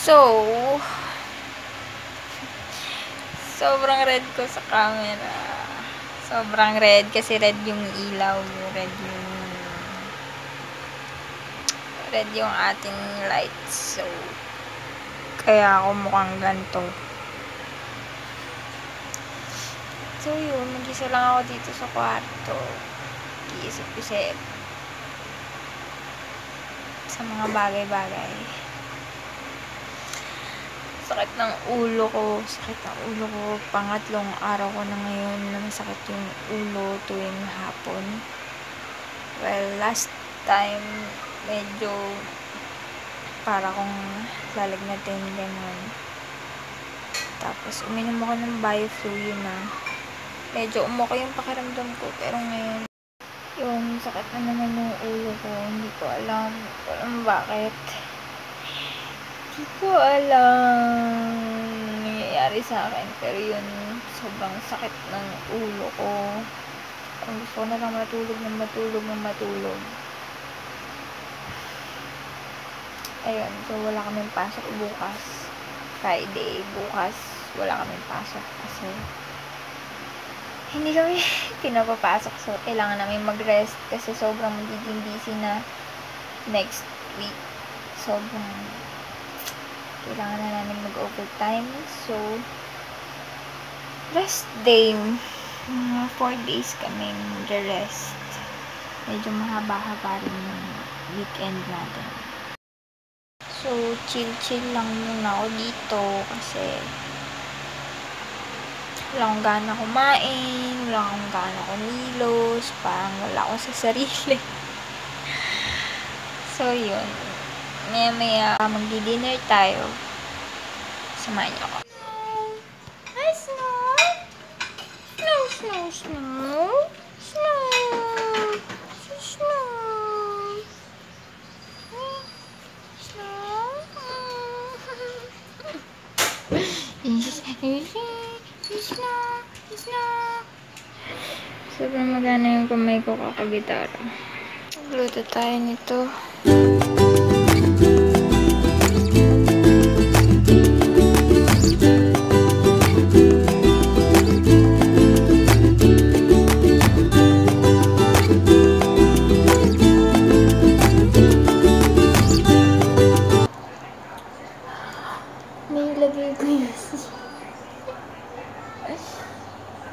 So, sobrang red ko sa camera. Sobrang red kasi red yung ilaw, red yung ating lights. So, kaya ako mukhang ganito. So, yun. Mag-isa lang ako dito sa kwarto. Iisip-isip sa mga bagay-bagay. Sakit ng ulo ko. Pangatlong araw ko na ngayon na masakit yung ulo tuwing hapon. Well, last time, medyo para kong lalagnatin, gano'n. Tapos, uminom ako ng Biofluid na medyo umoko yung pakiramdam ko. Pero ngayon, yung sakit na naman yung ulo ko. Hindi ko alam bakit. Hindi ko alam nangyayari sa akin. Pero yun, sobrang sakit ng ulo ko. Parang gusto ko na lang matulog. Ayun, so wala kaming pasok bukas. Friday, bukas, wala kaming pasok kasi hindi kami pinapapasok. So, kailangan namin mag-rest kasi sobrang magiging busy na next week. Sobrang kailangan na namin mag-overtime. So, rest day. Mga 4 days kami mag-rest. Medyo mahaba-haba rin yung weekend natin. So, chill lang muna ako dito kasi wala akong gana kumain, wala akong gana kumilos, parang wala ako sa sarili. So, yun. Maya magdi-dinner tayo. Samahan niyo ako. Hi, Snow! Snow! Sobrang magana yung kamay ko kakagitara. Luto tayo nito. Nilagay ko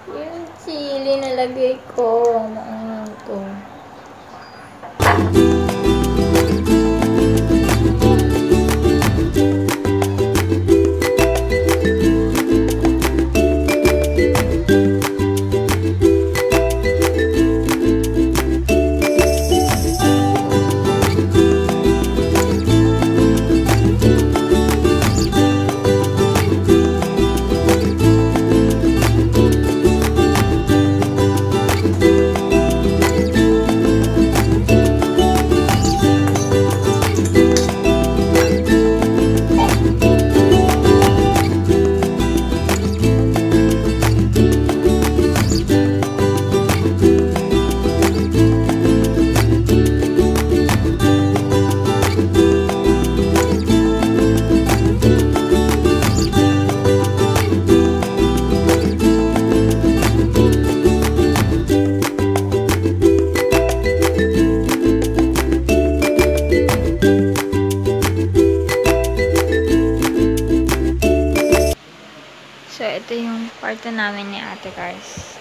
yung chili nalagay ko. Ano to? So, ito yung kwarto namin ni Ate Cars.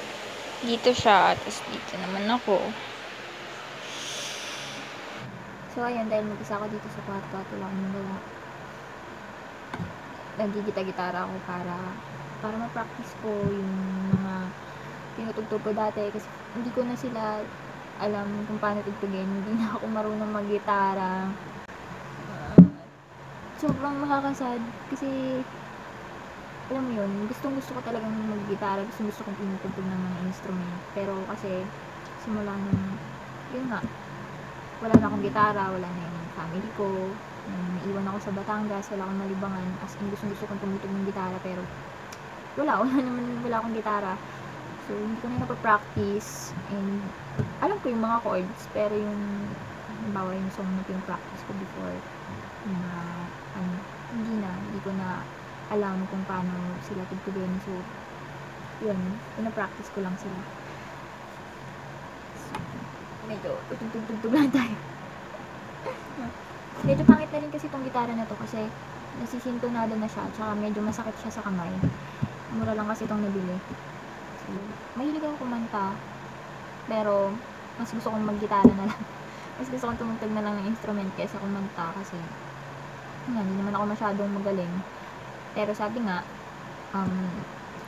Dito siya, tapos dito naman ako. So, ayun, dahil mag-isa ako dito sa kwarto at wala akong magawa. Nagigita-gitara ako para ma-practice ko yung mga tinutugtog ko dati. Kasi hindi ko na sila alam kung paano tugtugin. Hindi na ako marunong mag-gitara. Sobrang nakakasad kasi alam mo yun, gustong-gusto ko talagang mag-gitara, gustong-gusto kong tinutugtog ng mga instrument. Pero kasi, simula nung, yun nga, wala na akong gitara, wala na yung family ko, naiwan ako sa Batangas, wala akong malibangan, as in gustong-gusto kong tumutug ng gitara, pero wala akong gitara. So, hindi ko na napapractice. And, alam ko yung mga chords, pero yung, halimbawa yung song na pinapractice ko before, na, hindi ko na alam kung paano sila tugtugin. So, yun, pinapractice ko lang sila. So, medyo tugtog lang tayo. Medyo pangit na rin kasi itong gitara na to kasi nasisintonado na siya, tsaka medyo masakit siya sa kamay. Mura lang kasi itong nabili. So, mahilig ako kumanta, pero mas gusto kong mag-gitara na lang. Mas gusto kong tumugtog na lang ng instrument kaysa kumanta kasi hindi naman ako masyadong magaling. Pero sabi nga,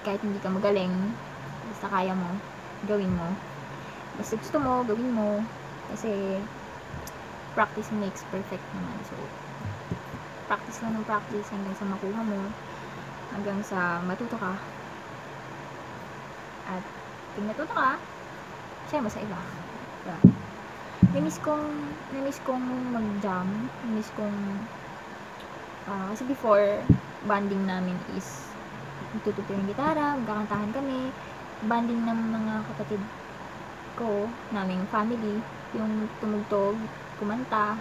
kahit hindi ka magaling, basta kaya mo, gawin mo. Basta gusto mo, gawin mo. Kasi practice makes perfect naman. So, practice lang ng practice hanggang sa makuha mo, hanggang sa matuto ka. At pag natuto ka, siya sa iba. Diba? Namiss kong mag-jam. Namiss kong kasi before, banding namin is magtututo yung gitara, magkakantahan kami. Banding ng mga kapatid ko, naming family, yung tumugtog, kumanta.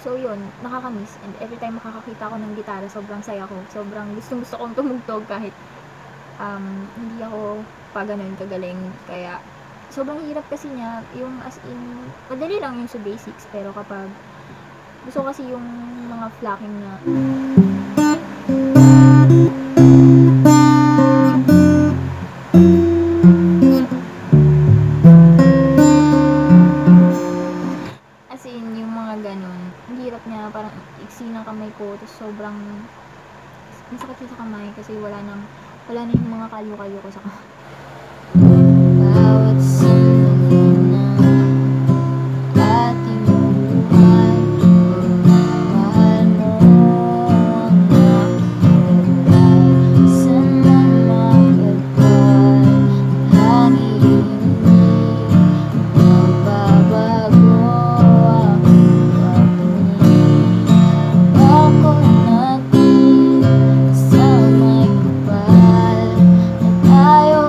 So yun, nakakamiss. And every time makakakita ko ng gitara, sobrang saya ko. Sobrang gusto kong tumugtog kahit hindi ako pa ganun kagaling. Kaya sobrang hirap kasi niya, yung as in, madali lang yung sa basics, pero kapag gusto kasi yung mga flocking na as in, yung mga ganun, ang hirap niya, parang iksi ng kamay ko, tapos sobrang masakit siya sa kamay kasi wala na yung mga kalyo-kalyo ko sa kamay. Bawat sino na ating buhay, pagmamahal mo ang nakulay sa mamagagpal. Hangin magbabago ang pagtingin. Ako natin sa may kapal na tayo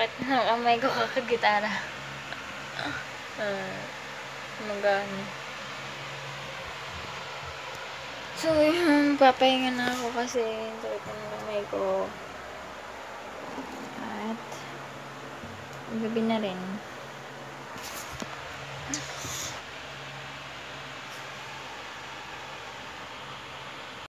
sakit ng kamay ko kakagitara. Magano. So, yun, papahinga na ako kasi sakit ng kamay ko. At gabi na rin.